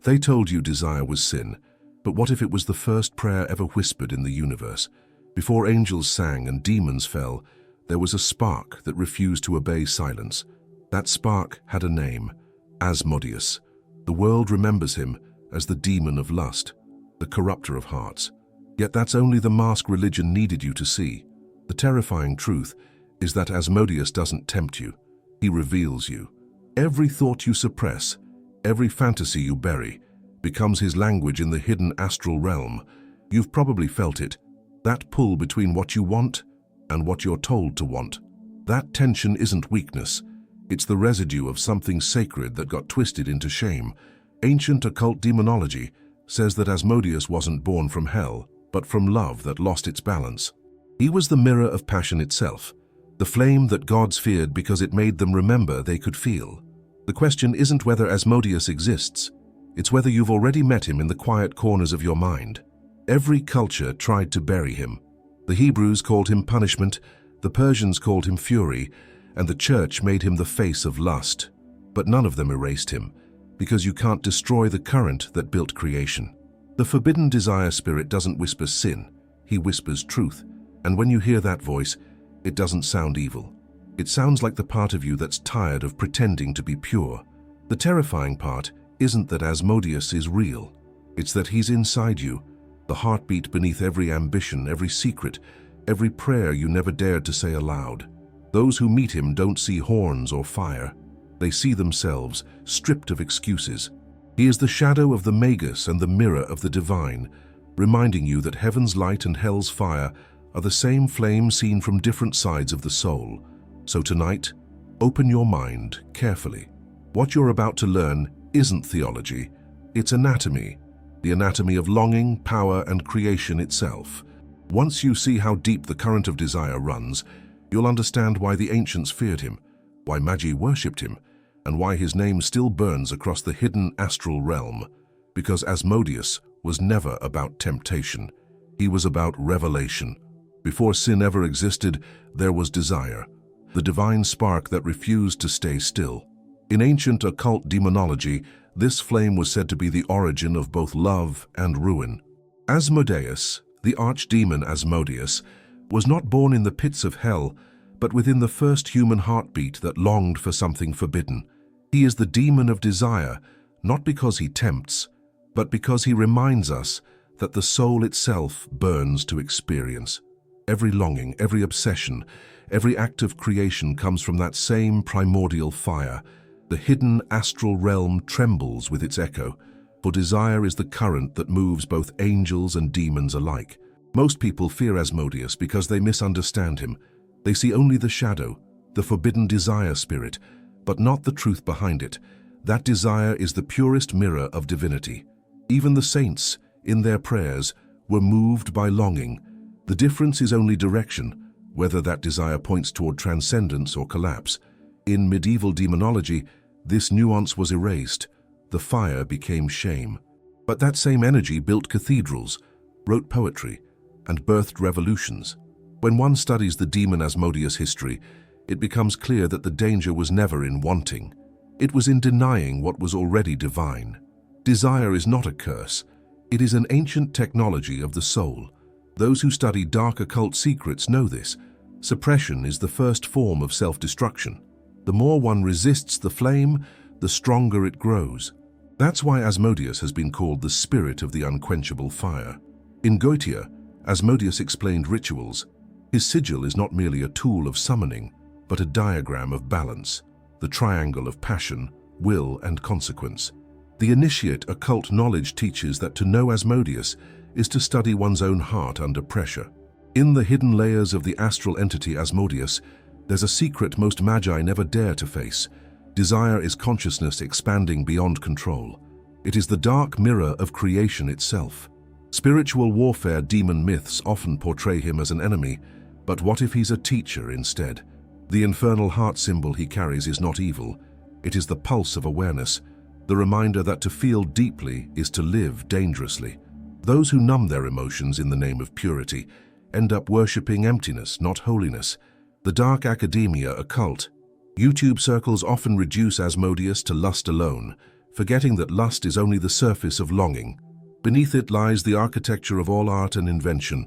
They told you desire was sin, but what if it was the first prayer ever whispered in the universe? Before angels sang and demons fell, there was a spark that refused to obey silence. That spark had a name, Asmodeus. The world remembers him as the demon of lust, the corrupter of hearts. Yet that's only the mask religion needed you to see. The terrifying truth is that Asmodeus doesn't tempt you, he reveals you. Every thought you suppress, every fantasy you bury, becomes his language in the hidden astral realm. You've probably felt it, that pull between what you want and what you're told to want. That tension isn't weakness, it's the residue of something sacred that got twisted into shame. Ancient occult demonology says that Asmodeus wasn't born from hell, but from love that lost its balance. He was the mirror of passion itself, the flame that gods feared because it made them remember they could feel. The question isn't whether Asmodeus exists, it's whether you've already met him in the quiet corners of your mind. Every culture tried to bury him. The Hebrews called him punishment, the Persians called him fury, and the church made him the face of lust. But none of them erased him, because you can't destroy the current that built creation. The forbidden desire spirit doesn't whisper sin, he whispers truth. And when you hear that voice, it doesn't sound evil. It sounds like the part of you that's tired of pretending to be pure. The terrifying part isn't that Asmodeus is real. It's that he's inside you, the heartbeat beneath every ambition, every secret, every prayer you never dared to say aloud. Those who meet him don't see horns or fire. They see themselves, stripped of excuses. He is the shadow of the Magus and the mirror of the divine, reminding you that heaven's light and hell's fire are the same flame seen from different sides of the soul. So tonight, open your mind carefully. What you're about to learn isn't theology, it's anatomy, the anatomy of longing, power, and creation itself. Once you see how deep the current of desire runs, you'll understand why the ancients feared him, why Magi worshipped him, and why his name still burns across the hidden astral realm. Because Asmodeus was never about temptation, he was about revelation. Before sin ever existed, there was desire, the divine spark that refused to stay still. In ancient occult demonology, this flame was said to be the origin of both love and ruin. Asmodeus, the archdemon Asmodeus, was not born in the pits of hell, but within the first human heartbeat that longed for something forbidden. He is the demon of desire, not because he tempts, but because he reminds us that the soul itself burns to experience. Every longing, every obsession, every act of creation comes from that same primordial fire. The hidden astral realm trembles with its echo, for desire is the current that moves both angels and demons alike. Most people fear Asmodeus because they misunderstand him. They see only the shadow, the forbidden desire spirit, but not the truth behind it. That desire is the purest mirror of divinity. Even the saints, in their prayers, were moved by longing. The difference is only direction, whether that desire points toward transcendence or collapse. In medieval demonology, this nuance was erased. The fire became shame. But that same energy built cathedrals, wrote poetry, and birthed revolutions. When one studies the demon Asmodeus history, it becomes clear that the danger was never in wanting. It was in denying what was already divine. Desire is not a curse. It is an ancient technology of the soul. Those who study dark occult secrets know this. Suppression is the first form of self-destruction. The more one resists the flame, the stronger it grows. That's why Asmodeus has been called the spirit of the unquenchable fire. In Goethe, Asmodeus explained rituals. His sigil is not merely a tool of summoning, but a diagram of balance, the triangle of passion, will, and consequence. The initiate occult knowledge teaches that to know Asmodeus is to study one's own heart under pressure. In the hidden layers of the astral entity Asmodeus, there's a secret most Magi never dare to face. Desire is consciousness expanding beyond control. It is the dark mirror of creation itself. Spiritual warfare demon myths often portray him as an enemy, but what if he's a teacher instead? The infernal heart symbol he carries is not evil. It is the pulse of awareness, the reminder that to feel deeply is to live dangerously. Those who numb their emotions in the name of purity end up worshipping emptiness, not holiness. The dark academia occult. YouTube circles often reduce Asmodeus to lust alone, forgetting that lust is only the surface of longing. Beneath it lies the architecture of all art and invention.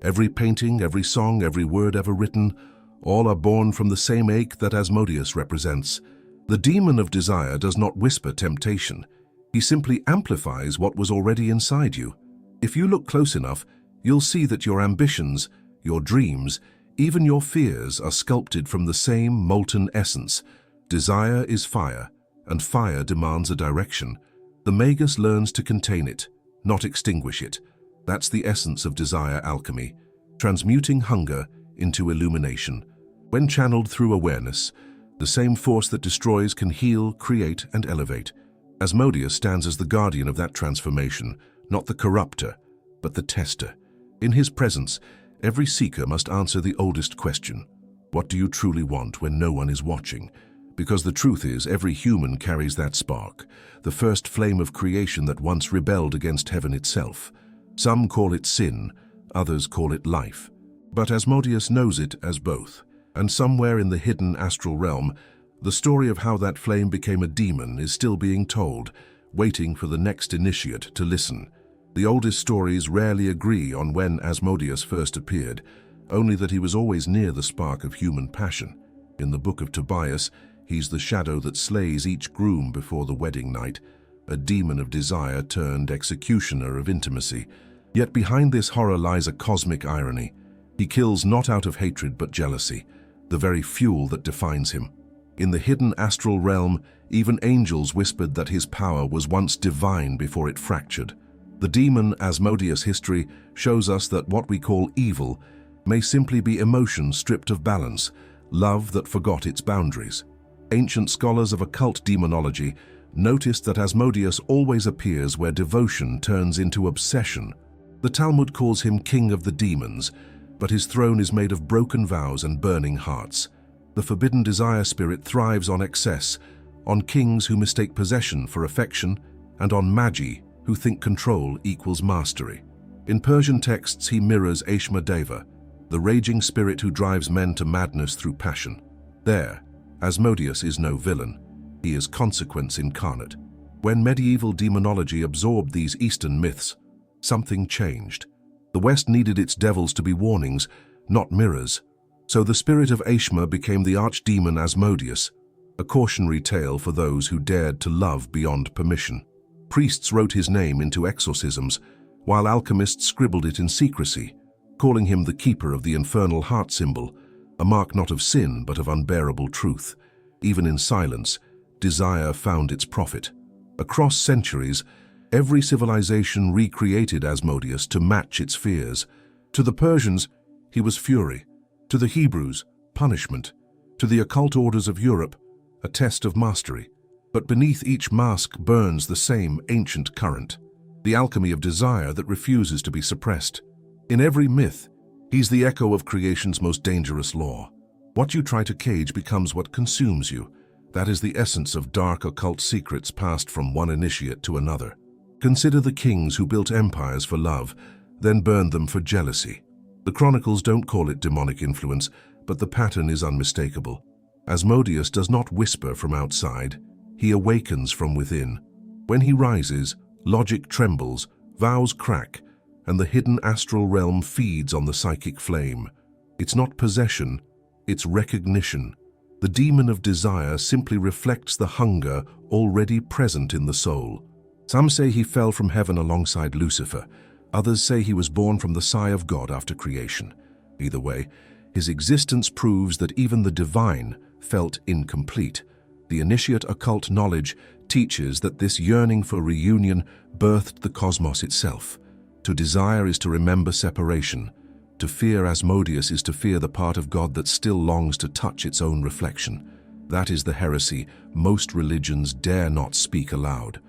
Every painting, every song, every word ever written, all are born from the same ache that Asmodeus represents. The demon of desire does not whisper temptation. He simply amplifies what was already inside you. If you look close enough, you'll see that your ambitions, your dreams, even your fears are sculpted from the same molten essence. Desire is fire, and fire demands a direction. The magus learns to contain it, not extinguish it. That's the essence of desire alchemy, transmuting hunger into illumination. When channeled through awareness, the same force that destroys can heal, create, and elevate. Asmodeus stands as the guardian of that transformation, not the corrupter, but the tester. In his presence, every seeker must answer the oldest question: what do you truly want when no one is watching? Because the truth is, every human carries that spark, the first flame of creation that once rebelled against heaven itself. Some call it sin, others call it life. But Asmodeus knows it as both. And somewhere in the hidden astral realm, the story of how that flame became a demon is still being told, waiting for the next initiate to listen. The oldest stories rarely agree on when Asmodeus first appeared, only that he was always near the spark of human passion. In the Book of Tobias, he's the shadow that slays each groom before the wedding night, a demon of desire turned executioner of intimacy. Yet behind this horror lies a cosmic irony. He kills not out of hatred but jealousy, the very fuel that defines him. In the hidden astral realm, even angels whispered that his power was once divine before it fractured. The demon Asmodeus history shows us that what we call evil may simply be emotion stripped of balance, love that forgot its boundaries. Ancient scholars of occult demonology noticed that Asmodeus always appears where devotion turns into obsession. The Talmud calls him king of the demons, but his throne is made of broken vows and burning hearts. The forbidden desire spirit thrives on excess, on kings who mistake possession for affection, and on magi who think control equals mastery. In Persian texts, he mirrors Asmodeus, the raging spirit who drives men to madness through passion. There, Asmodeus is no villain. He is consequence incarnate. When medieval demonology absorbed these Eastern myths, something changed. The West needed its devils to be warnings, not mirrors. So the spirit of Ashma became the archdemon Asmodeus, a cautionary tale for those who dared to love beyond permission. Priests wrote his name into exorcisms, while alchemists scribbled it in secrecy, calling him the keeper of the infernal heart symbol, a mark not of sin but of unbearable truth. Even in silence, desire found its prophet. Across centuries, every civilization recreated Asmodeus to match its fears. To the Persians, he was fury. To the Hebrews, punishment. To the occult orders of Europe, a test of mastery. But beneath each mask burns the same ancient current, the alchemy of desire that refuses to be suppressed. In every myth, he's the echo of creation's most dangerous law. What you try to cage becomes what consumes you. That is the essence of dark occult secrets passed from one initiate to another. Consider the kings who built empires for love, then burned them for jealousy. The chronicles don't call it demonic influence, but the pattern is unmistakable. Asmodeus does not whisper from outside, he awakens from within. When he rises, logic trembles, vows crack, and the hidden astral realm feeds on the psychic flame. It's not possession, it's recognition. The demon of desire simply reflects the hunger already present in the soul. Some say he fell from heaven alongside Lucifer. Others say he was born from the sigh of God after creation. Either way, his existence proves that even the divine felt incomplete. The initiate occult knowledge teaches that this yearning for reunion birthed the cosmos itself. To desire is to remember separation. To fear Asmodeus is to fear the part of God that still longs to touch its own reflection. That is the heresy most religions dare not speak aloud.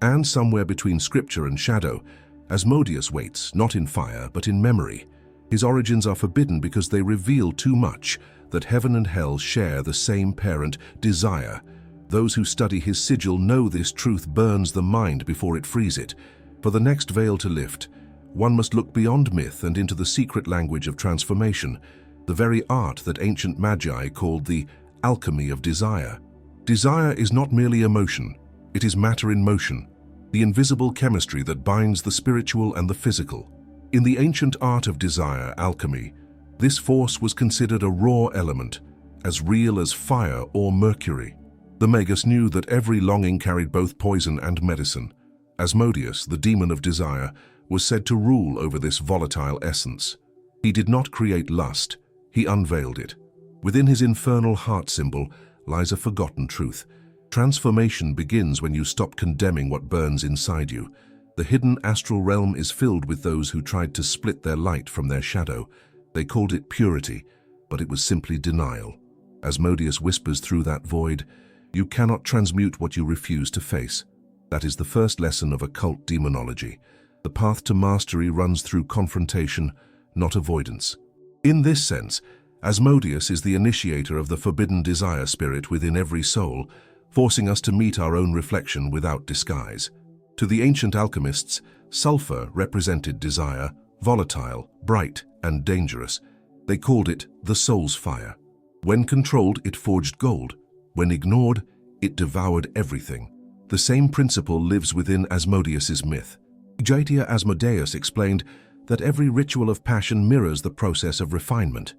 And somewhere between scripture and shadow, Asmodeus waits, not in fire, but in memory. His origins are forbidden because they reveal too much, that heaven and hell share the same parent, desire. Those who study his sigil know this truth burns the mind before it frees it. For the next veil to lift, one must look beyond myth and into the secret language of transformation, the very art that ancient magi called the alchemy of desire. Desire is not merely emotion, It is matter in motion, the invisible chemistry that binds the spiritual and the physical. In the ancient art of desire, alchemy, this force was considered a raw element, as real as fire or mercury. The Magus knew that every longing carried both poison and medicine. Asmodeus, the demon of desire, was said to rule over this volatile essence. He did not create lust, he unveiled it. Within his infernal heart symbol lies a forgotten truth. Transformation begins when you stop condemning what burns inside you. The hidden astral realm is filled with those who tried to split their light from their shadow. They called it purity, but it was simply denial. Asmodeus whispers through that void, "You cannot transmute what you refuse to face." That is the first lesson of occult demonology. The path to mastery runs through confrontation, not avoidance. In this sense, Asmodeus is the initiator of the forbidden desire spirit within every soul, forcing us to meet our own reflection without disguise. To the ancient alchemists, sulfur represented desire, volatile, bright, and dangerous. They called it the soul's fire. When controlled, it forged gold. When ignored, it devoured everything. The same principle lives within Asmodeus's myth. Jaitia Asmodeus explained that every ritual of passion mirrors the process of refinement,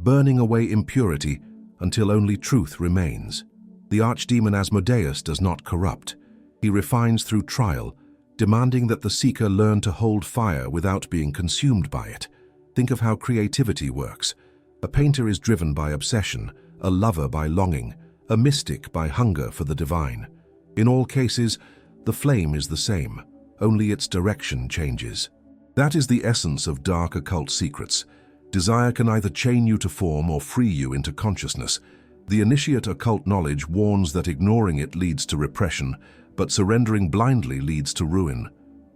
burning away impurity until only truth remains. The archdemon Asmodeus does not corrupt. He refines through trial, demanding that the seeker learn to hold fire without being consumed by it. Think of how creativity works. A painter is driven by obsession, a lover by longing, a mystic by hunger for the divine. In all cases, the flame is the same, only its direction changes. That is the essence of dark occult secrets. Desire can either chain you to form or free you into consciousness. The initiate occult knowledge warns that ignoring it leads to repression, but surrendering blindly leads to ruin.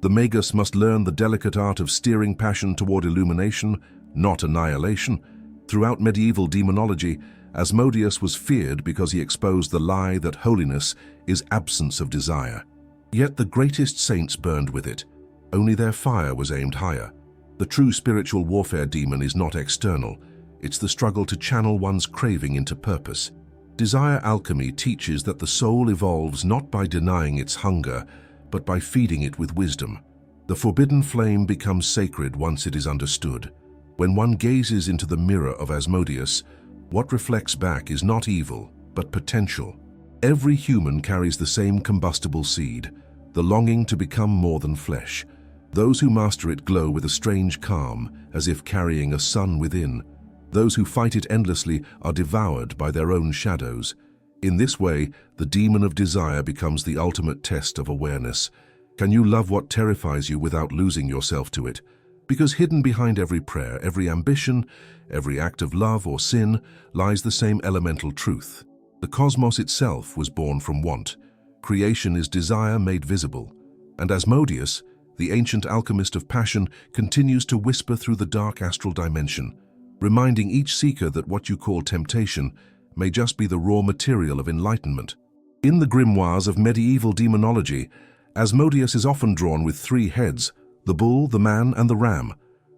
The Magus must learn the delicate art of steering passion toward illumination, not annihilation. Throughout medieval demonology, Asmodeus was feared because he exposed the lie that holiness is absence of desire. Yet the greatest saints burned with it. Only their fire was aimed higher. The true spiritual warfare demon is not external. It's the struggle to channel one's craving into purpose. Desire alchemy teaches that the soul evolves not by denying its hunger, but by feeding it with wisdom. The forbidden flame becomes sacred once it is understood. When one gazes into the mirror of Asmodeus, what reflects back is not evil, but potential. Every human carries the same combustible seed, the longing to become more than flesh. Those who master it glow with a strange calm, as if carrying a sun within. Those who fight it endlessly are devoured by their own shadows. In this way, the demon of desire becomes the ultimate test of awareness. Can you love what terrifies you without losing yourself to it? Because hidden behind every prayer, every ambition, every act of love or sin, lies the same elemental truth. The cosmos itself was born from want. Creation is desire made visible. And Asmodeus, the ancient alchemist of passion, continues to whisper through the dark astral dimension, reminding each seeker that what you call temptation may just be the raw material of enlightenment. In the grimoires of medieval demonology, Asmodeus is often drawn with three heads: the bull, the man, and the ram.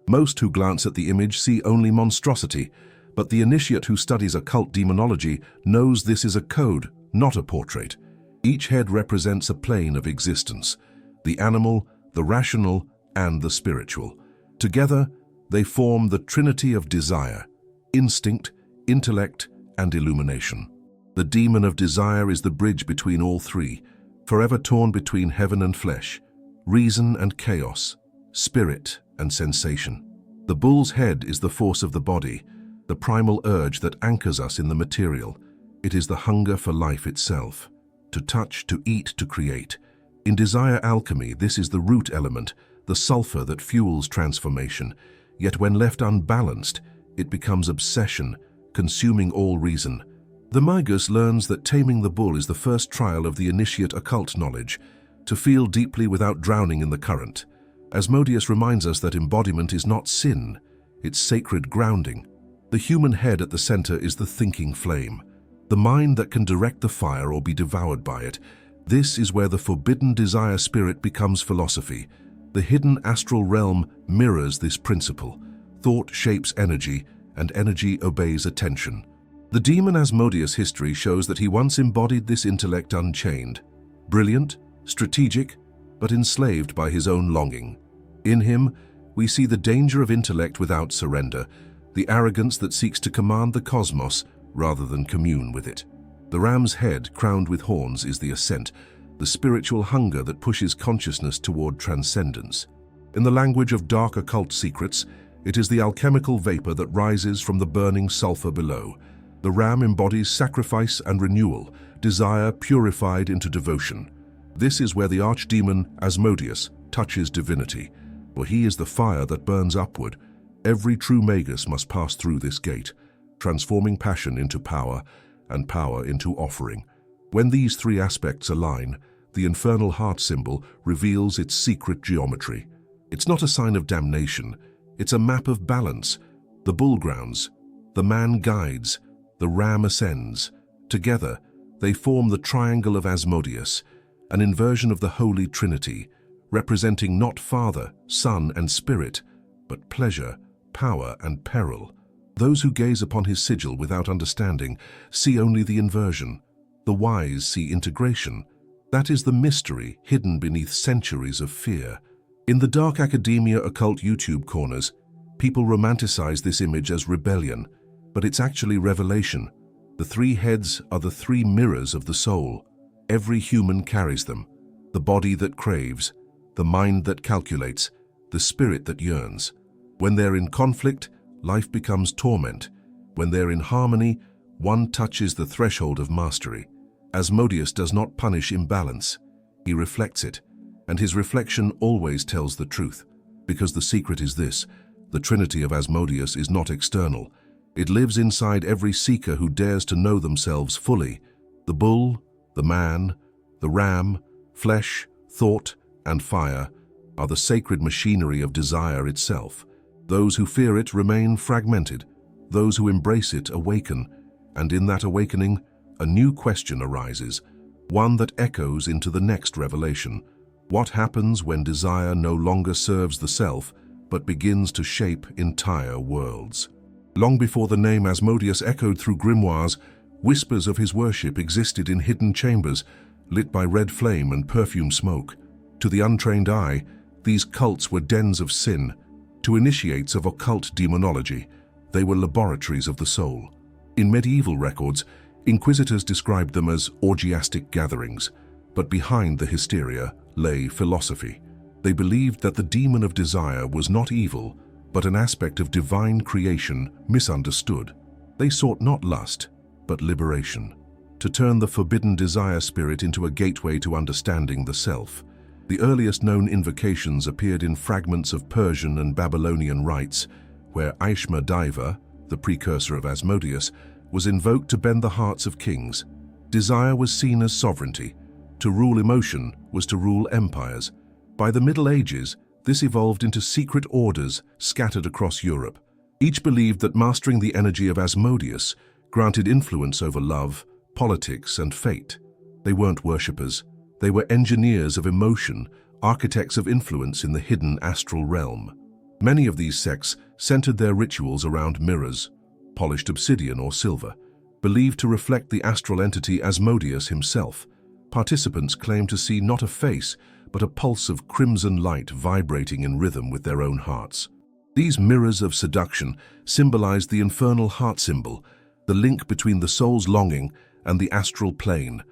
Most who glance at the image see only monstrosity, but the initiate who studies occult demonology knows this is a code, not a portrait. Each head represents a plane of existence: the animal, the rational, and the spiritual. Together, they form the trinity of desire: instinct, intellect, and illumination. The demon of desire is the bridge between all three, forever torn between heaven and flesh, reason and chaos, spirit and sensation. The bull's head is the force of the body, the primal urge that anchors us in the material. It is the hunger for life itself, to touch, to eat, to create. In desire alchemy, this is the root element, the sulfur that fuels transformation. Yet when left unbalanced, it becomes obsession, consuming all reason. The Magus learns that taming the bull is the first trial of the initiate occult knowledge, to feel deeply without drowning in the current. Asmodeus reminds us that embodiment is not sin, it's sacred grounding. The human head at the center is the thinking flame, the mind that can direct the fire or be devoured by it. This is where the forbidden desire spirit becomes philosophy. The hidden astral realm mirrors this principle. Thought shapes energy, and energy obeys attention. The demon Asmodeus history shows that he once embodied this intellect unchained. brilliant, strategic, but enslaved by his own longing. In him, we see the danger of intellect without surrender, the arrogance that seeks to command the cosmos rather than commune with it. The ram's head crowned with horns is the ascent, the spiritual hunger that pushes consciousness toward transcendence. In the language of dark occult secrets, it is the alchemical vapor that rises from the burning sulfur below. The ram embodies sacrifice and renewal, desire purified into devotion. This is where the archdemon Asmodeus touches divinity, for he is the fire that burns upward. Every true magus must pass through this gate, transforming passion into power and power into offering. When these three aspects align, the infernal heart symbol reveals its secret geometry. It's not a sign of damnation, it's a map of balance. The bull grounds, the man guides, the ram ascends. Together, they form the triangle of Asmodeus, an inversion of the Holy Trinity, representing not Father, Son, and Spirit, but pleasure, power, and peril. Those who gaze upon his sigil without understanding see only the inversion. The wise see integration. That is the mystery hidden beneath centuries of fear. In the dark academia occult YouTube corners, people romanticize this image as rebellion, but it's actually revelation. The three heads are the three mirrors of the soul. Every human carries them. The body that craves, the mind that calculates, the spirit that yearns. When they're in conflict, life becomes torment. When they're in harmony, one touches the threshold of mastery. Asmodeus does not punish imbalance. He reflects it, and his reflection always tells the truth. Because the secret is this: the Trinity of Asmodeus is not external. It lives inside every seeker who dares to know themselves fully. The bull, the man, the ram, flesh, thought, and fire are the sacred machinery of desire itself. Those who fear it remain fragmented. Those who embrace it awaken, and in that awakening, a new question arises, one that echoes into the next revelation. What happens when desire no longer serves the self, but begins to shape entire worlds? Long before the name Asmodeus echoed through grimoires, whispers of his worship existed in hidden chambers, lit by red flame and perfume smoke. To the untrained eye, these cults were dens of sin. To initiates of occult demonology, they were laboratories of the soul. In medieval records, inquisitors described them as orgiastic gatherings, but behind the hysteria lay philosophy. They believed that the demon of desire was not evil, but an aspect of divine creation misunderstood. They sought not lust, but liberation, to turn the forbidden desire spirit into a gateway to understanding the self. The earliest known invocations appeared in fragments of Persian and Babylonian rites, where Ashma-Diva, the precursor of Asmodeus, was invoked to bend the hearts of kings. Desire was seen as sovereignty. To rule emotion was to rule empires. By the Middle Ages, this evolved into secret orders scattered across Europe. Each believed that mastering the energy of Asmodeus granted influence over love, politics, and fate. They weren't worshippers. They were engineers of emotion, architects of influence in the hidden astral realm. Many of these sects centered their rituals around mirrors, polished obsidian or silver, believed to reflect the astral entity Asmodeus himself. Participants claimed to see not a face, but a pulse of crimson light vibrating in rhythm with their own hearts. These mirrors of seduction symbolized the infernal heart symbol, the link between the soul's longing and the astral plane.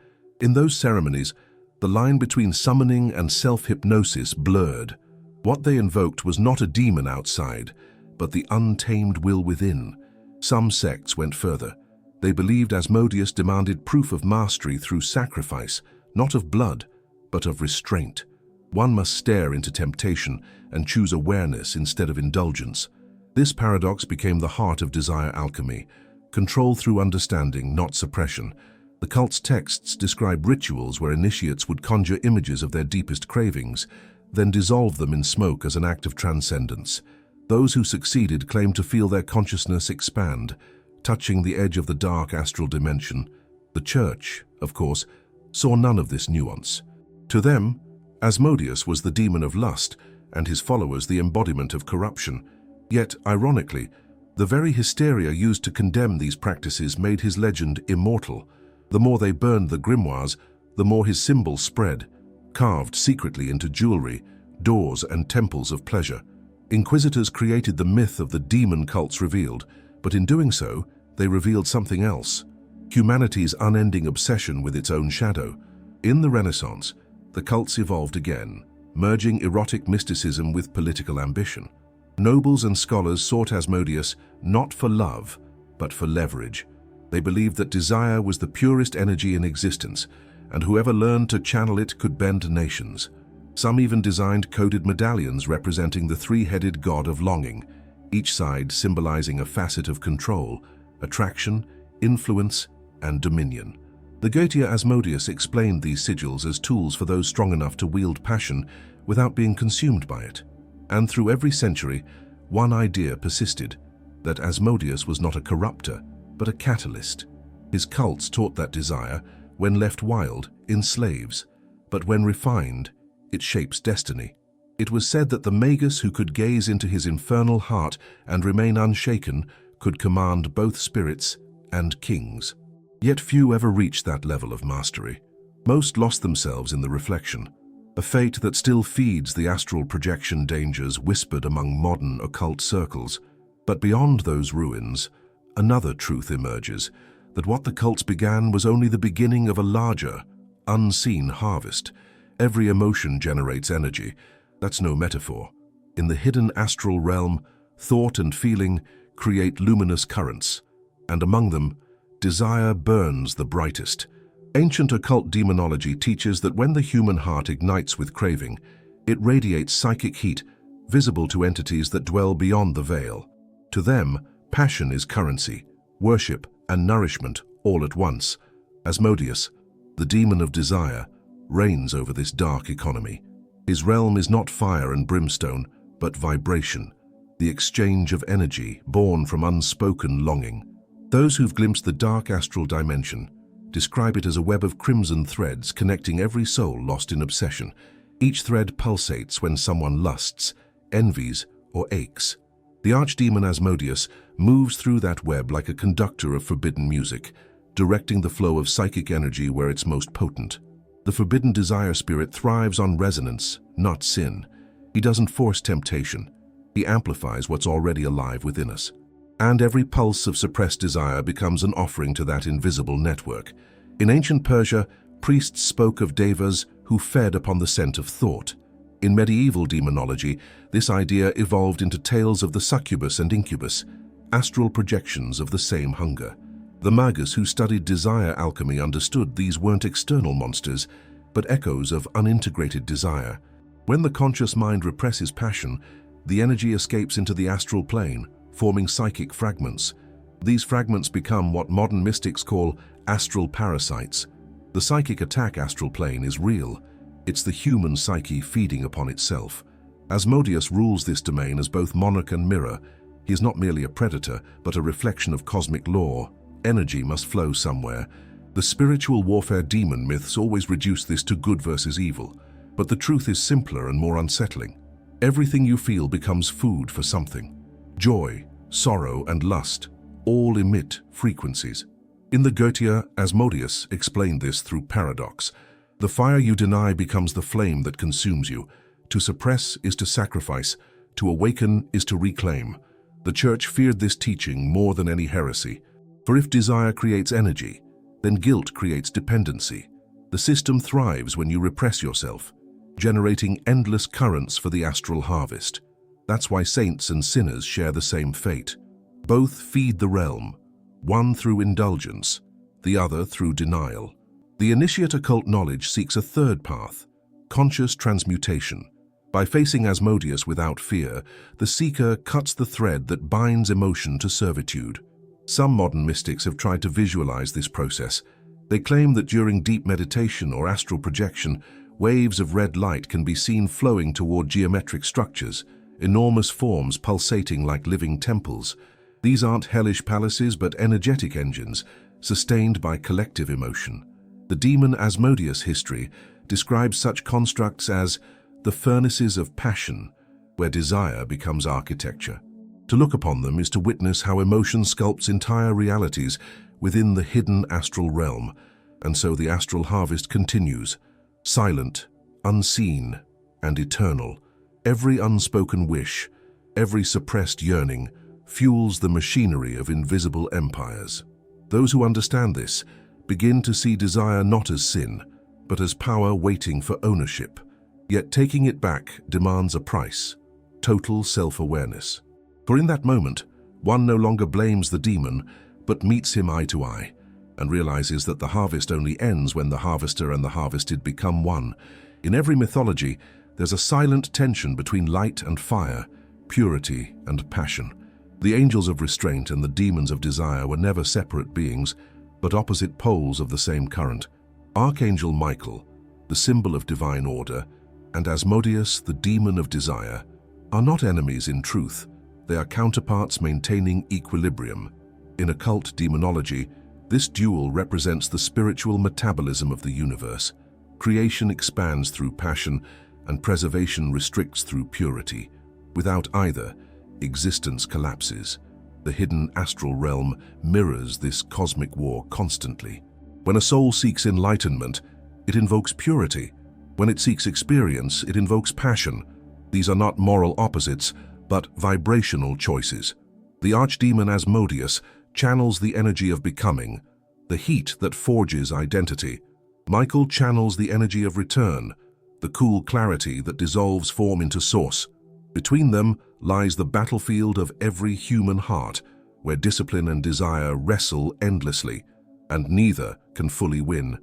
In those ceremonies, the line between summoning and self-hypnosis blurred. What they invoked was not a demon outside, but the untamed will within. Some sects went further. They believed Asmodeus demanded proof of mastery through sacrifice, not of blood, but of restraint. One must stare into temptation and choose awareness instead of indulgence. This paradox became the heart of desire alchemy, control through understanding, not suppression. The cult's texts describe rituals where initiates would conjure images of their deepest cravings, then dissolve them in smoke as an act of transcendence. Those who succeeded claimed to feel their consciousness expand, touching the edge of the dark astral dimension. The Church, of course, saw none of this nuance. To them, Asmodeus was the demon of lust, and his followers the embodiment of corruption. Yet, ironically, the very hysteria used to condemn these practices made his legend immortal. The more they burned the grimoires, the more his symbols spread, carved secretly into jewelry, doors, and temples of pleasure. Inquisitors created the myth of the demon cults revealed, but in doing so, they revealed something else: humanity's unending obsession with its own shadow. In the Renaissance, the cults evolved again, merging erotic mysticism with political ambition. Nobles and scholars sought Asmodeus not for love, but for leverage. They believed that desire was the purest energy in existence, and whoever learned to channel it could bend nations. Some even designed coded medallions representing the three-headed god of longing, each side symbolizing a facet of control, attraction, influence, and dominion. The Goetia Asmodeus explained these sigils as tools for those strong enough to wield passion without being consumed by it. And through every century, one idea persisted: that Asmodeus was not a corrupter, but a catalyst. His cults taught that desire, when left wild, enslaves, but when refined, it shapes destiny. It was said that the magus who could gaze into his infernal heart and remain unshaken could command both spirits and kings. Yet few ever reached that level of mastery. Most lost themselves in the reflection, a fate that still feeds the astral projection dangers whispered among modern occult circles. But beyond those ruins, another truth emerges: that what the cults began was only the beginning of a larger, unseen harvest. Every emotion generates energy. That's no metaphor. In the hidden astral realm, thought and feeling create luminous currents, and among them, desire burns the brightest. Ancient occult demonology teaches that when the human heart ignites with craving, it radiates psychic heat, visible to entities that dwell beyond the veil. To them, passion is currency, worship, and nourishment all at once. Asmodeus, the demon of desire, reigns over this dark economy. His realm is not fire and brimstone, but vibration, the exchange of energy born from unspoken longing. Those who've glimpsed the dark astral dimension describe it as a web of crimson threads connecting every soul lost in obsession. Each thread pulsates when someone lusts, envies, or aches. The archdemon Asmodeus moves through that web like a conductor of forbidden music, directing the flow of psychic energy where it's most potent. The forbidden desire spirit thrives on resonance, not sin. He doesn't force temptation. He amplifies what's already alive within us. And every pulse of suppressed desire becomes an offering to that invisible network. In ancient Persia, priests spoke of devas who fed upon the scent of thought. In medieval demonology, this idea evolved into tales of the succubus and incubus, astral projections of the same hunger. The magus who studied desire alchemy understood these weren't external monsters, but echoes of unintegrated desire. When the conscious mind represses passion, the energy escapes into the astral plane, forming psychic fragments. These fragments become what modern mystics call astral parasites. The psychic attack astral plane is real. It's the human psyche feeding upon itself. Asmodeus rules this domain as both monarch and mirror. He is not merely a predator, but a reflection of cosmic law. Energy must flow somewhere. The spiritual warfare demon myths always reduce this to good versus evil, but the truth is simpler and more unsettling. Everything you feel becomes food for something. Joy, sorrow, and lust all emit frequencies. In the Goetia, Asmodeus explained this through paradox. The fire you deny becomes the flame that consumes you. To suppress is to sacrifice. To awaken is to reclaim. The Church feared this teaching more than any heresy. For if desire creates energy, then guilt creates dependency. The system thrives when you repress yourself, generating endless currents for the astral harvest. That's why saints and sinners share the same fate. Both feed the realm, one through indulgence, the other through denial. The initiate occult knowledge seeks a third path, conscious transmutation. By facing Asmodeus without fear, the seeker cuts the thread that binds emotion to servitude. Some modern mystics have tried to visualize this process. They claim that during deep meditation or astral projection, waves of red light can be seen flowing toward geometric structures, enormous forms pulsating like living temples. These aren't hellish palaces but energetic engines, sustained by collective emotion. The demon Asmodeus history describes such constructs as the furnaces of passion, where desire becomes architecture. To look upon them is to witness how emotion sculpts entire realities within the hidden astral realm. And so the astral harvest continues, silent, unseen, and eternal. Every unspoken wish, every suppressed yearning, fuels the machinery of invisible empires. Those who understand this begin to see desire not as sin, but as power waiting for ownership. Yet taking it back demands a price: total self-awareness. For in that moment, one no longer blames the demon, but meets him eye to eye, and realizes that the harvest only ends when the harvester and the harvested become one. In every mythology, there's a silent tension between light and fire, purity and passion. The angels of restraint and the demons of desire were never separate beings, but opposite poles of the same current. Archangel Michael, the symbol of divine order, and Asmodeus, the demon of desire, are not enemies in truth. They are counterparts maintaining equilibrium. In occult demonology, this duel represents the spiritual metabolism of the universe. Creation expands through passion, and preservation restricts through purity. Without either, existence collapses. The hidden astral realm mirrors this cosmic war constantly. When a soul seeks enlightenment, it invokes purity. When it seeks experience, it invokes passion. These are not moral opposites, but vibrational choices. The archdemon Asmodeus channels the energy of becoming, the heat that forges identity. Michael channels the energy of return, the cool clarity that dissolves form into source. Between them lies the battlefield of every human heart, where discipline and desire wrestle endlessly, and neither can fully win.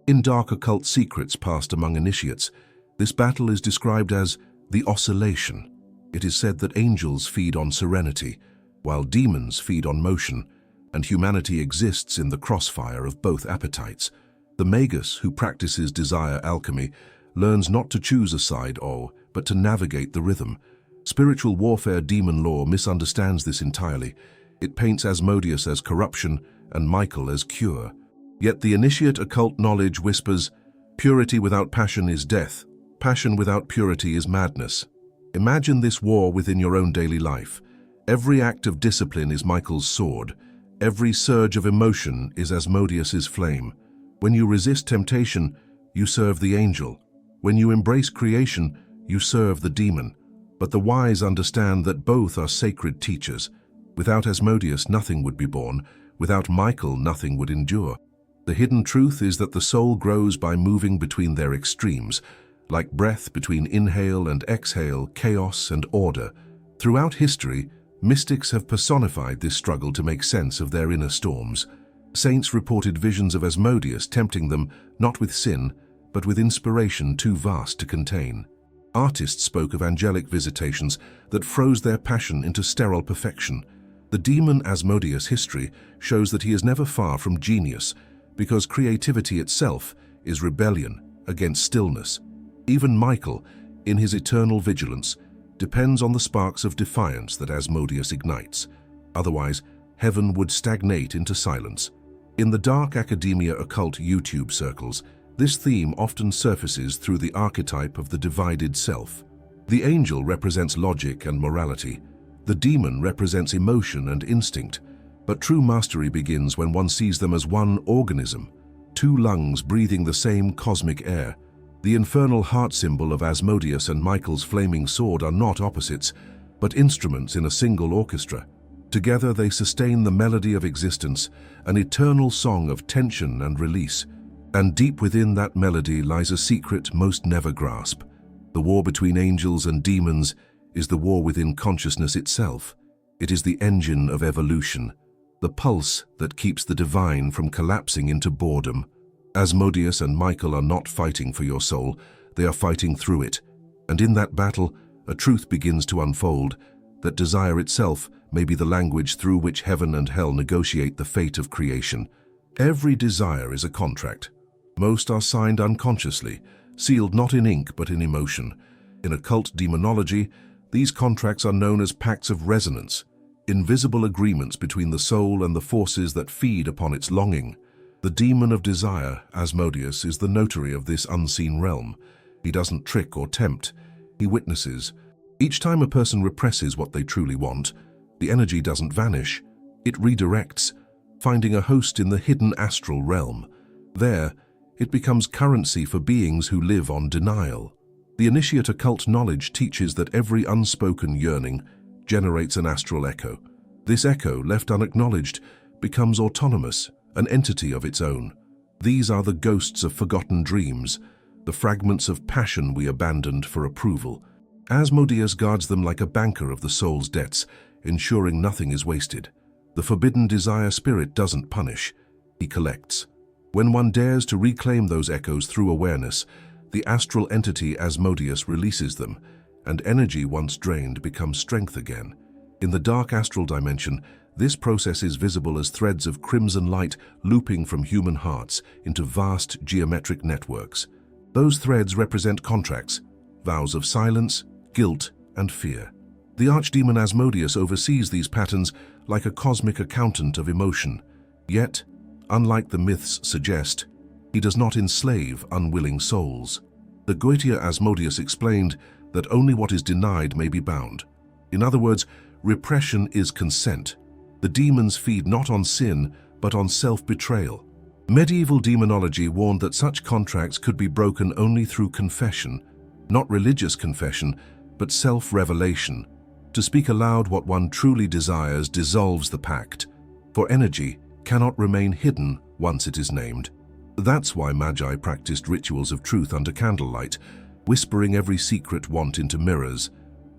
In dark occult secrets passed among initiates, this battle is described as the oscillation. It is said that angels feed on serenity, while demons feed on motion, and humanity exists in the crossfire of both appetites. The magus who practices desire alchemy learns not to choose a side, but to navigate the rhythm. Spiritual warfare demon lore misunderstands this entirely. It paints Asmodeus as corruption and Michael as cure. Yet the initiate occult knowledge whispers, purity without passion is death. Passion without purity is madness. Imagine this war within your own daily life. Every act of discipline is Michael's sword. Every surge of emotion is Asmodeus's flame. When you resist temptation, you serve the angel. When you embrace creation, you serve the demon. But the wise understand that both are sacred teachers. Without Asmodeus, nothing would be born. Without Michael, nothing would endure. The hidden truth is that the soul grows by moving between their extremes, like breath between inhale and exhale, chaos and order. Throughout history, mystics have personified this struggle to make sense of their inner storms. Saints reported visions of Asmodeus tempting them, not with sin, but with inspiration too vast to contain. Artists spoke of angelic visitations that froze their passion into sterile perfection. The demon Asmodeus history shows that he is never far from genius, because creativity itself is rebellion against stillness. Even Michael, in his eternal vigilance, depends on the sparks of defiance that Asmodeus ignites. Otherwise, heaven would stagnate into silence. In the dark academia occult YouTube circles, this theme often surfaces through the archetype of the divided self. The angel represents logic and morality. The demon represents emotion and instinct. But true mastery begins when one sees them as one organism, two lungs breathing the same cosmic air. The infernal heart symbol of Asmodeus and Michael's flaming sword are not opposites, but instruments in a single orchestra. Together they sustain the melody of existence, an eternal song of tension and release. And deep within that melody lies a secret most never grasp. The war between angels and demons is the war within consciousness itself. It is the engine of evolution, the pulse that keeps the divine from collapsing into boredom. Asmodeus and Michael are not fighting for your soul, they are fighting through it. And in that battle, a truth begins to unfold, that desire itself may be the language through which heaven and hell negotiate the fate of creation. Every desire is a contract. Most are signed unconsciously, sealed not in ink but in emotion. In occult demonology, these contracts are known as pacts of resonance, invisible agreements between the soul and the forces that feed upon its longing. The demon of desire, Asmodeus, is the notary of this unseen realm. He doesn't trick or tempt, he witnesses. Each time a person represses what they truly want, the energy doesn't vanish, it redirects, finding a host in the hidden astral realm. There, it becomes currency for beings who live on denial. The initiate occult knowledge teaches that every unspoken yearning generates an astral echo. This echo, left unacknowledged, becomes autonomous, an entity of its own. These are the ghosts of forgotten dreams, the fragments of passion we abandoned for approval. Asmodeus guards them like a banker of the soul's debts, ensuring nothing is wasted. The forbidden desire spirit doesn't punish, he collects. When one dares to reclaim those echoes through awareness, the astral entity Asmodeus releases them, and energy once drained becomes strength again. In the dark astral dimension, this process is visible as threads of crimson light looping from human hearts into vast geometric networks. Those threads represent contracts, vows of silence, guilt, and fear. The archdemon Asmodeus oversees these patterns like a cosmic accountant of emotion. Yet, unlike the myths suggest, he does not enslave unwilling souls. The Goetia Asmodeus explained that only what is denied may be bound. In other words, repression is consent. The demons feed not on sin, but on self-betrayal. Medieval demonology warned that such contracts could be broken only through confession, not religious confession, but self-revelation. To speak aloud what one truly desires dissolves the pact, for energy cannot remain hidden once it is named. That's why Magi practiced rituals of truth under candlelight, whispering every secret want into mirrors.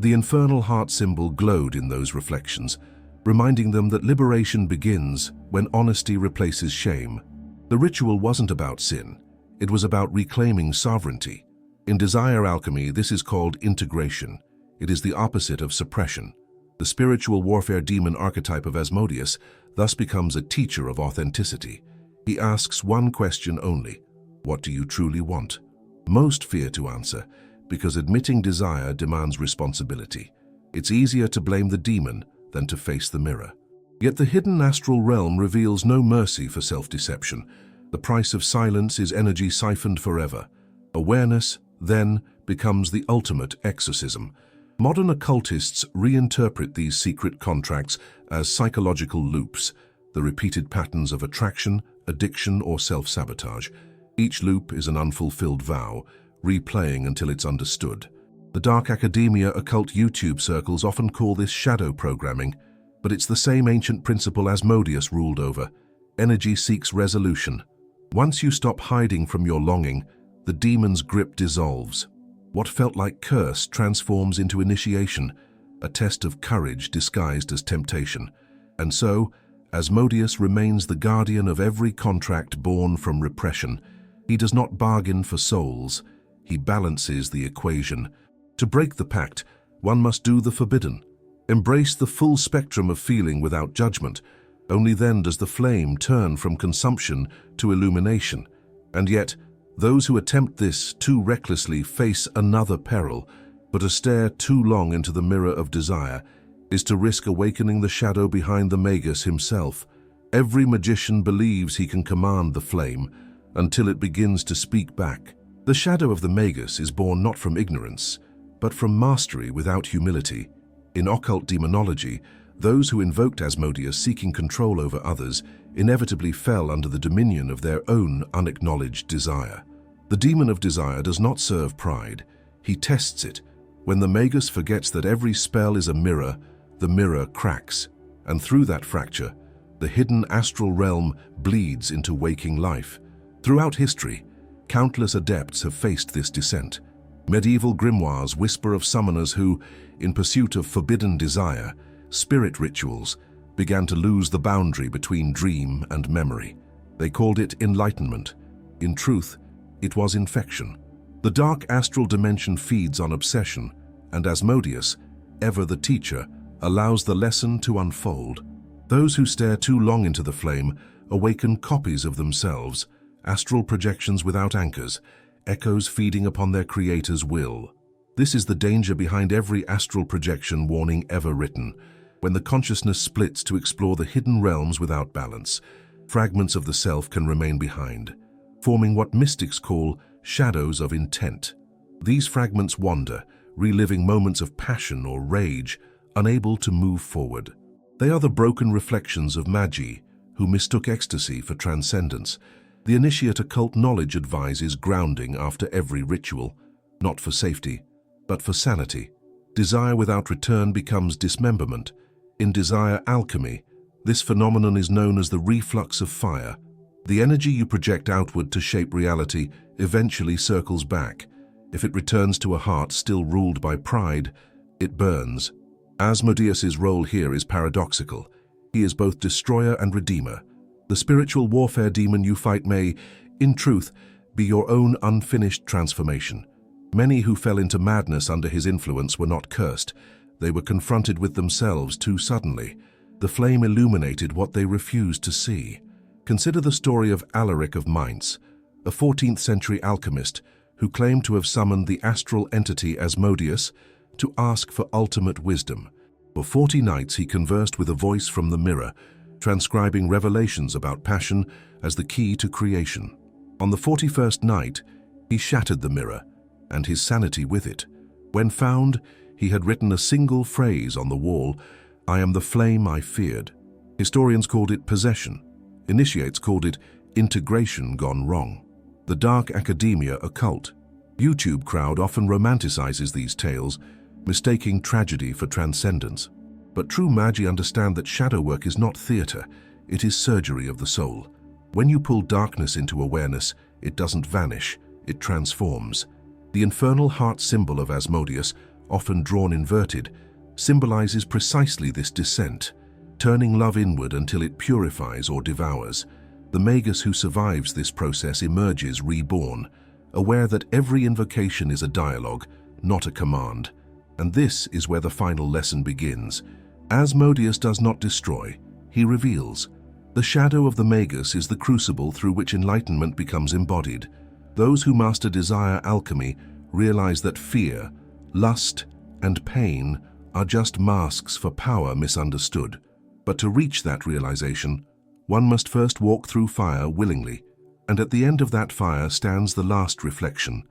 The infernal heart symbol glowed in those reflections, reminding them that liberation begins when honesty replaces shame. The ritual wasn't about sin, it was about reclaiming sovereignty. In desire alchemy, this is called integration. It is the opposite of suppression. The spiritual warfare demon archetype of Asmodeus thus becomes a teacher of authenticity. He asks one question only: what do you truly want? Most fear to answer, because admitting desire demands responsibility. It's easier to blame the demon than to face the mirror. Yet the hidden astral realm reveals no mercy for self-deception. The price of silence is energy siphoned forever. Awareness, then, becomes the ultimate exorcism. Modern occultists reinterpret these secret contracts as psychological loops, the repeated patterns of attraction, addiction, or self-sabotage. Each loop is an unfulfilled vow, replaying until it's understood. The dark academia occult YouTube circles often call this shadow programming, but it's the same ancient principle Asmodeus ruled over. Energy seeks resolution. Once you stop hiding from your longing, the demon's grip dissolves. What felt like curse transforms into initiation, a test of courage disguised as temptation. And so, Asmodeus remains the guardian of every contract born from repression. He does not bargain for souls, he balances the equation. To break the pact, one must do the forbidden. Embrace the full spectrum of feeling without judgment. Only then does the flame turn from consumption to illumination. And yet, those who attempt this too recklessly face another peril, but to stare too long into the mirror of desire is to risk awakening the shadow behind the magus himself. Every magician believes he can command the flame until it begins to speak back. The shadow of the magus is born not from ignorance, but from mastery without humility. In occult demonology, those who invoked Asmodeus seeking control over others inevitably fell under the dominion of their own unacknowledged desire. The demon of desire does not serve pride, he tests it. When the magus forgets that every spell is a mirror, the mirror cracks, and through that fracture, the hidden astral realm bleeds into waking life. Throughout history, countless adepts have faced this descent. Medieval grimoires whisper of summoners who, in pursuit of forbidden desire, spirit rituals, began to lose the boundary between dream and memory. They called it enlightenment. In truth, it was infection. The dark astral dimension feeds on obsession, and Asmodeus, ever the teacher, allows the lesson to unfold. Those who stare too long into the flame awaken copies of themselves, astral projections without anchors, echoes feeding upon their creator's will. This is the danger behind every astral projection warning ever written. When the consciousness splits to explore the hidden realms without balance, fragments of the self can remain behind, forming what mystics call shadows of intent. These fragments wander, reliving moments of passion or rage, unable to move forward. They are the broken reflections of Magi, who mistook ecstasy for transcendence. The initiate occult knowledge advises grounding after every ritual, not for safety, but for sanity. Desire without return becomes dismemberment. In desire alchemy, this phenomenon is known as the reflux of fire. The energy you project outward to shape reality eventually circles back. If it returns to a heart still ruled by pride, it burns. Asmodeus's role here is paradoxical. He is both destroyer and redeemer. The spiritual warfare demon you fight may, in truth, be your own unfinished transformation. Many who fell into madness under his influence were not cursed. They were confronted with themselves too suddenly. The flame illuminated what they refused to see. Consider the story of Alaric of Mainz, a 14th century alchemist who claimed to have summoned the astral entity Asmodeus to ask for ultimate wisdom. For 40 nights he conversed with a voice from the mirror, transcribing revelations about passion as the key to creation. On the 41st night, he shattered the mirror, and his sanity with it. When found, he had written a single phrase on the wall, "I am the flame I feared." Historians called it possession. Initiates called it integration gone wrong. The dark academia occult. YouTube crowd often romanticizes these tales, mistaking tragedy for transcendence. But true magi understand that shadow work is not theater, it is surgery of the soul. When you pull darkness into awareness, it doesn't vanish, it transforms. The infernal heart symbol of Asmodeus, often drawn inverted, symbolizes precisely this descent, turning love inward until it purifies or devours. The magus who survives this process emerges reborn, aware that every invocation is a dialogue, not a command. And this is where the final lesson begins. Asmodeus does not destroy, he reveals. The shadow of the magus is the crucible through which enlightenment becomes embodied. Those who master desire alchemy realize that fear, lust, and pain are just masks for power misunderstood. But to reach that realization, one must first walk through fire willingly, and at the end of that fire stands the last reflection,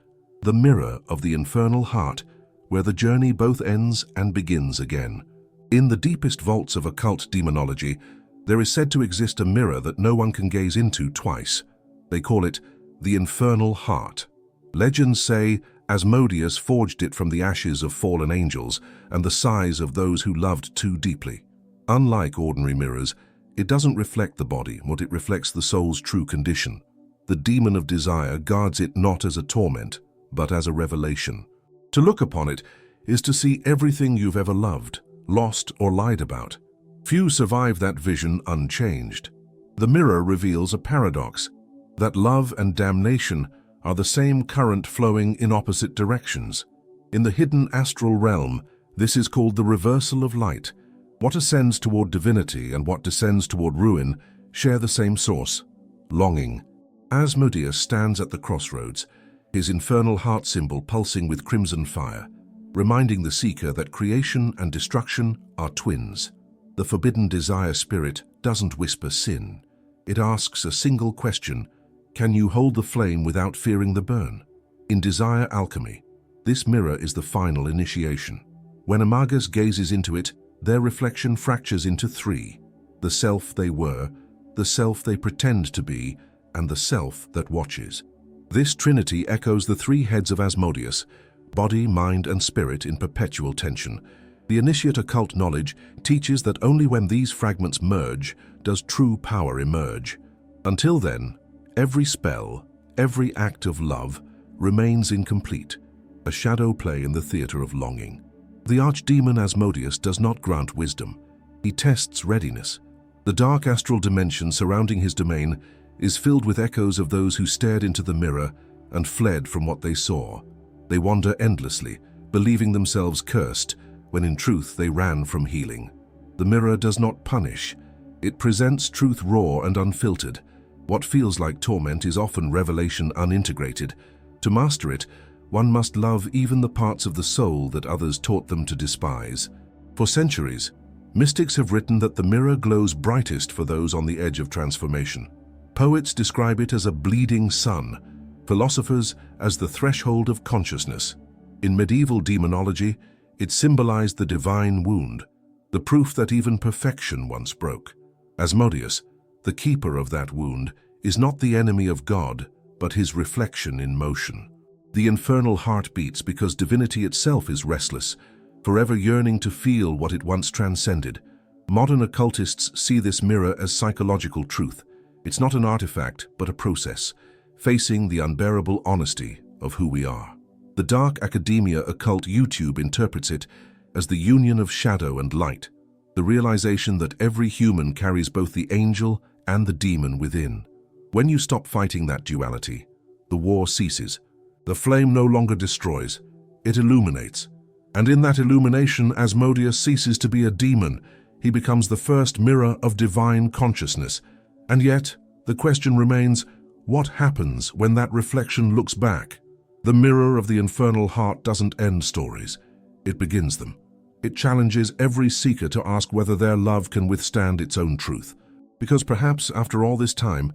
the mirror of the infernal heart, where the journey both ends and begins again. In the deepest vaults of occult demonology, there is said to exist a mirror that no one can gaze into twice. They call it the infernal heart. Legends say Asmodeus forged it from the ashes of fallen angels and the sighs of those who loved too deeply. Unlike ordinary mirrors, it doesn't reflect the body, but it reflects the soul's true condition. The demon of desire guards it not as a torment, but as a revelation. To look upon it is to see everything you've ever loved, lost, or lied about. Few survive that vision unchanged. The mirror reveals a paradox, that love and damnation are the same current flowing in opposite directions. In the hidden astral realm, this is called the reversal of light. What ascends toward divinity and what descends toward ruin share the same source, longing. Asmodeus stands at the crossroads, his infernal heart symbol pulsing with crimson fire, reminding the seeker that creation and destruction are twins. The forbidden desire spirit doesn't whisper sin. It asks a single question: can you hold the flame without fearing the burn? In desire alchemy, this mirror is the final initiation. When a magus gazes into it, their reflection fractures into three: the self they were, the self they pretend to be, and the self that watches. This trinity echoes the three heads of Asmodeus, body, mind, and spirit in perpetual tension. The initiate occult knowledge teaches that only when these fragments merge does true power emerge. Until then, every spell, every act of love remains incomplete, a shadow play in the theater of longing. The archdemon Asmodeus does not grant wisdom. He tests readiness. The dark astral dimension surrounding his domain is filled with echoes of those who stared into the mirror and fled from what they saw. They wander endlessly, believing themselves cursed, when in truth they ran from healing. The mirror does not punish. It presents truth raw and unfiltered. What feels like torment is often revelation unintegrated. To master it, one must love even the parts of the soul that others taught them to despise. For centuries, mystics have written that the mirror glows brightest for those on the edge of transformation. Poets describe it as a bleeding sun, philosophers as the threshold of consciousness. In medieval demonology, it symbolized the divine wound, the proof that even perfection once broke. Asmodeus, the keeper of that wound, is not the enemy of God, but his reflection in motion. The infernal heart beats because divinity itself is restless, forever yearning to feel what it once transcended. Modern occultists see this mirror as psychological truth. It's not an artifact, but a process, facing the unbearable honesty of who we are. The dark academia occult YouTube interprets it as the union of shadow and light, the realization that every human carries both the angel and the demon within. When you stop fighting that duality, the war ceases. The flame no longer destroys, it illuminates. And in that illumination, Asmodeus ceases to be a demon. He becomes the first mirror of divine consciousness. And yet, the question remains, what happens when that reflection looks back? The mirror of the infernal heart doesn't end stories, it begins them. It challenges every seeker to ask whether their love can withstand its own truth. Because perhaps, after all this time,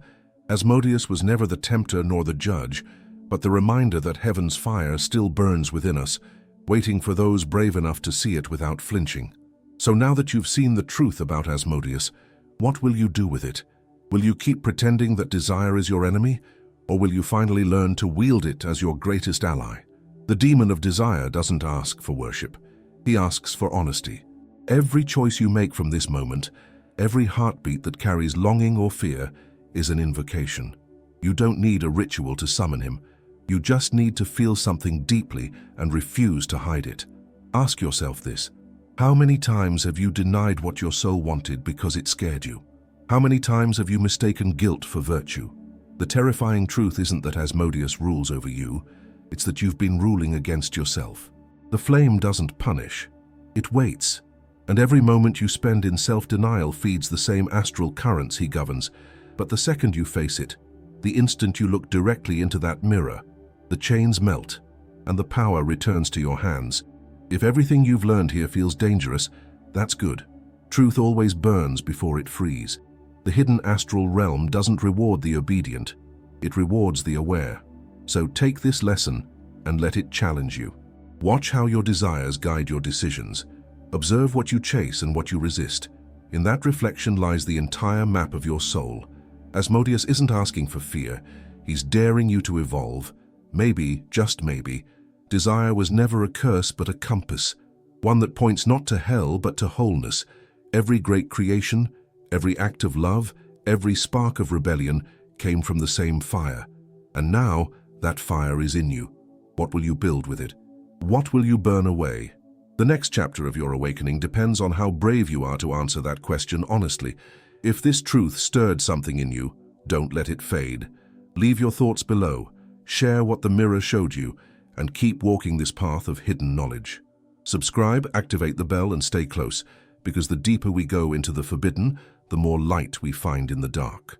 Asmodeus was never the tempter nor the judge, but the reminder that heaven's fire still burns within us, waiting for those brave enough to see it without flinching. So now that you've seen the truth about Asmodeus, what will you do with it? Will you keep pretending that desire is your enemy, or will you finally learn to wield it as your greatest ally? The demon of desire doesn't ask for worship. He asks for honesty. Every choice you make from this moment, every heartbeat that carries longing or fear, is an invocation. You don't need a ritual to summon him. You just need to feel something deeply and refuse to hide it. Ask yourself this. How many times have you denied what your soul wanted because it scared you? How many times have you mistaken guilt for virtue? The terrifying truth isn't that Asmodeus rules over you, it's that you've been ruling against yourself. The flame doesn't punish, it waits, and every moment you spend in self-denial feeds the same astral currents he governs. But the second you face it, the instant you look directly into that mirror, the chains melt, and the power returns to your hands. If everything you've learned here feels dangerous, that's good. Truth always burns before it frees. The hidden astral realm doesn't reward the obedient, it rewards the aware. So take this lesson and let it challenge you. Watch how your desires guide your decisions. Observe what you chase and what you resist. In that reflection lies the entire map of your soul. Asmodeus isn't asking for fear, he's daring you to evolve. Maybe, just maybe, desire was never a curse but a compass, one that points not to hell but to wholeness. Every great creation, every act of love, every spark of rebellion came from the same fire. And now, that fire is in you. What will you build with it? What will you burn away? The next chapter of your awakening depends on how brave you are to answer that question honestly. If this truth stirred something in you, don't let it fade. Leave your thoughts below, share what the mirror showed you, and keep walking this path of hidden knowledge. Subscribe, activate the bell, and stay close, because the deeper we go into the forbidden, the more light we find in the dark.